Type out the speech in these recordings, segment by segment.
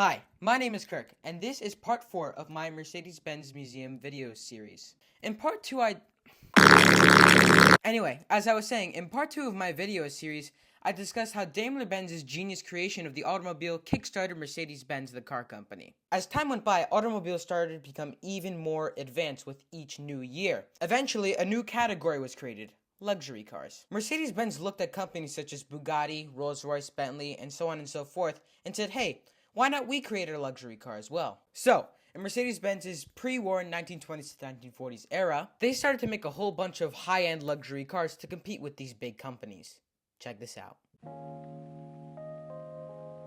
Hi, my name is Kirk, and this is part 4 of my Mercedes-Benz Museum video series. In part 2 as I was saying, in part 2 of my video series, I discussed how Daimler-Benz's genius creation of the automobile kickstarted Mercedes-Benz, the car company. As time went by, automobiles started to become even more advanced with each new year. Eventually, a new category was created: luxury cars. Mercedes-Benz looked at companies such as Bugatti, Rolls-Royce, Bentley, and so on and so forth, and said, hey, why not we create a luxury car as well? So, in Mercedes-Benz's pre-war 1920s to 1940s era, they started to make a whole bunch of high-end luxury cars to compete with these big companies. Check this out.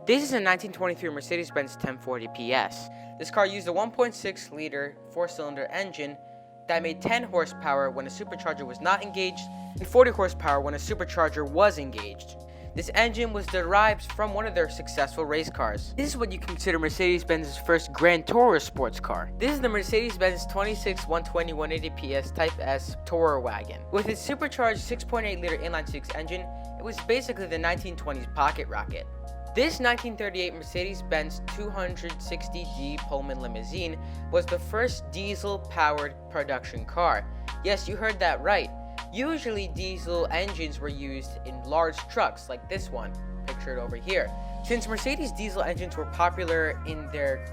This is a 1923 Mercedes-Benz 1040 PS. This car used a 1.6-liter 4-cylinder engine that made 10 horsepower when a supercharger was not engaged and 40 horsepower when a supercharger was engaged. This engine was derived from one of their successful race cars. This is what you consider Mercedes-Benz's first Grand Tourer sports car. This is the Mercedes-Benz 26 120 180 PS Type S Tourer wagon. With its supercharged 6.8-liter inline-six engine, it was basically the 1920s pocket rocket. This 1938 Mercedes-Benz 260D Pullman limousine was the first diesel-powered production car. Yes, you heard that right. Usually diesel engines were used in large trucks like this one, pictured over here. Since Mercedes diesel engines were popular in their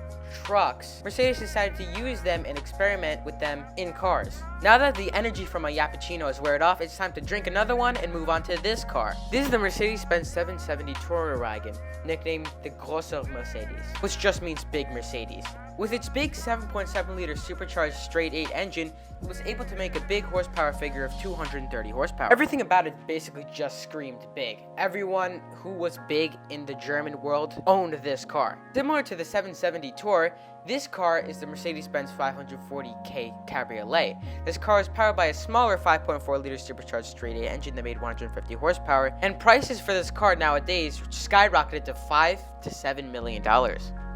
trucks, Mercedes decided to use them and experiment with them in cars. Now that the energy from a Yappuccino has weared off, it's time to drink another one and move on to this car. This is the Mercedes-Benz 770 Tourer wagon, nicknamed the Grosser Mercedes, which just means big Mercedes. With its big 7.7-liter supercharged straight-8 engine, it was able to make a big horsepower figure of 230 horsepower. Everything about it basically just screamed big. Everyone who was big in the German world owned this car. Similar to the 770 Tourer, this car is the Mercedes-Benz 540K Cabriolet. This car is powered by a smaller 5.4-liter supercharged straight-8 engine that made 150 horsepower, and prices for this car nowadays skyrocketed to $5 to $7 million.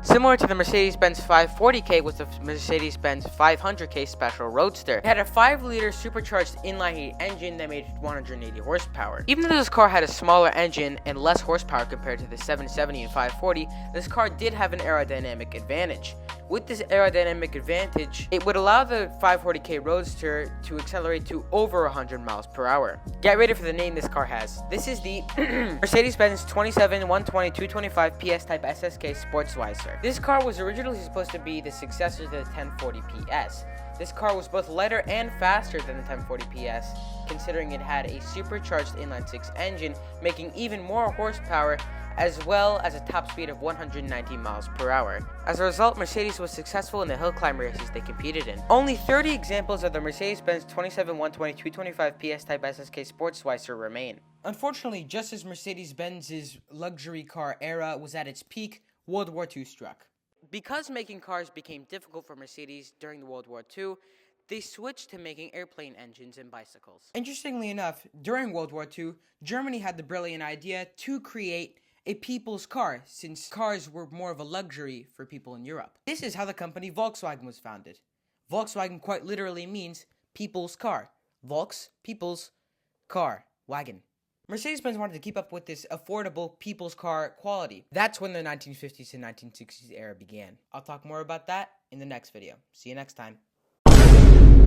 Similar to the Mercedes-Benz 540K was the Mercedes-Benz 500K Special Roadster. It had a 5-liter supercharged inline-8 engine that made 180 horsepower. Even though this car had a smaller engine and less horsepower compared to the 770 and 540, this car did have an aerodynamic advantage. With this aerodynamic advantage, it would allow the 540K Roadster to accelerate to over 100 miles per hour. Get ready for the name this car has. This is the Mercedes-Benz 27 120 225 PS Type SSK Sportsweiser. This car was originally supposed to be the successor to the 1040 PS. This car was both lighter and faster than the 1040 PS, considering it had a supercharged inline-six engine, making even more horsepower, as well as a top speed of 190 miles per hour. As a result, Mercedes was successful in the hill climb races they competed in. Only 30 examples of the Mercedes-Benz 27 120 225 PS Type SSK Sportsweiser remain. Unfortunately, just as Mercedes-Benz's luxury car era was at its peak, World War II struck. Because making cars became difficult for Mercedes during the World War II, they switched to making airplane engines and bicycles. Interestingly enough, during World War II, Germany had the brilliant idea to create a people's car, since cars were more of a luxury for people in Europe. This is how the company Volkswagen was founded. Volkswagen quite literally means people's car. Volks, people's, car, wagon. Mercedes-Benz wanted to keep up with this affordable people's car quality. That's when the 1950s and 1960s era began. I'll talk more about that in the next video. See you next time.